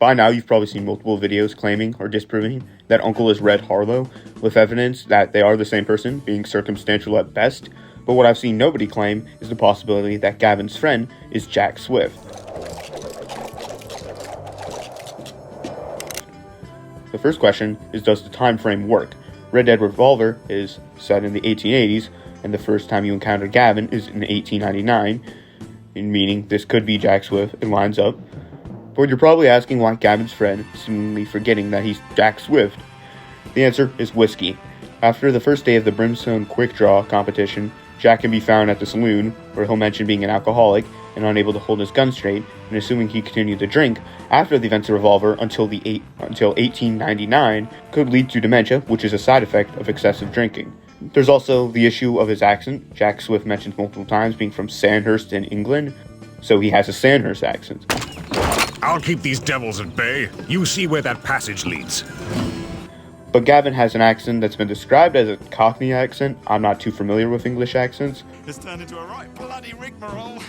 By now, you've probably seen multiple videos claiming or disproving that Uncle is Red Harlow, with evidence that they are the same person, being circumstantial at best. But what I've seen nobody claim is the possibility that Gavin's friend is Jack Swift. The first question is, does the time frame work? Red Dead Revolver is set in the 1880s, and the first time you encounter Gavin is in 1899, meaning this could be Jack Swift. It lines up. But you're probably asking why Gavin's friend is seemingly forgetting that he's Jack Swift. The answer is whiskey. After the first day of the Brimstone Quick Draw competition, Jack can be found at the saloon, where he'll mention being an alcoholic and unable to hold his gun straight, and assuming he continued to drink after the events of Revolver until 1899 could lead to dementia, which is a side effect of excessive drinking. There's also the issue of his accent. Jack Swift mentions multiple times being from Sandhurst in England, so he has a Sandhurst accent. I'll keep these devils at bay. You see where that passage leads. But Gavin has an accent that's been described as a Cockney accent. I'm not too familiar with English accents. It's turned into a right bloody rigmarole.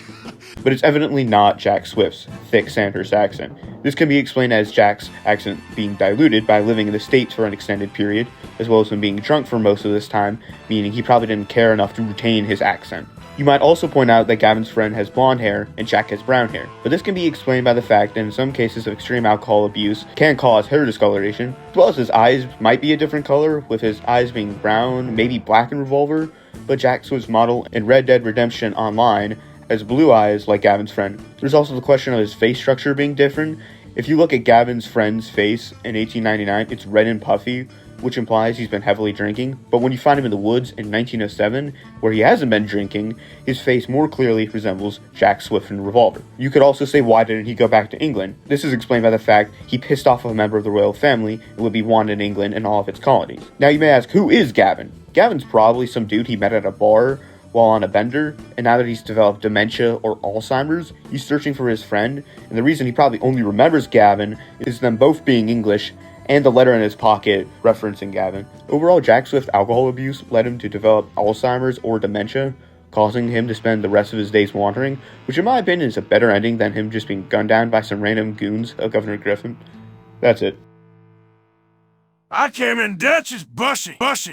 But it's evidently not Jack Swift's thick Sandhurst accent. This can be explained as Jack's accent being diluted by living in the States for an extended period, as well as him being drunk for most of this time, meaning he probably didn't care enough to retain his accent. You might also point out that Gavin's friend has blonde hair and Jack has brown hair, but this can be explained by the fact that in some cases of extreme alcohol abuse can cause hair discoloration, as well as his eyes might be a different color, with his eyes being brown, maybe black in Revolver, but Jack Swift's model in Red Dead Redemption Online has blue eyes like Gavin's friend. There's also the question of his face structure being different. If you look at Gavin's friend's face in 1899, it's red and puffy, which implies he's been heavily drinking, but when you find him in the woods in 1907, where he hasn't been drinking, his face more clearly resembles Jack Swift in Revolver. You could also say, why didn't he go back to England? This is explained by the fact he pissed off a member of the royal family and would be wanted in England and all of its colonies. Now you may ask, who is Gavin? Gavin's probably some dude he met at a bar while on a bender, and now that he's developed dementia or Alzheimer's, he's searching for his friend, and the reason he probably only remembers Gavin is them both being English and the letter in his pocket referencing Gavin. Overall, Jack Swift's alcohol abuse led him to develop Alzheimer's or dementia, causing him to spend the rest of his days wandering, which in my opinion is a better ending than him just being gunned down by some random goons of Governor Griffin. That's it. I came in Dutch as bushy.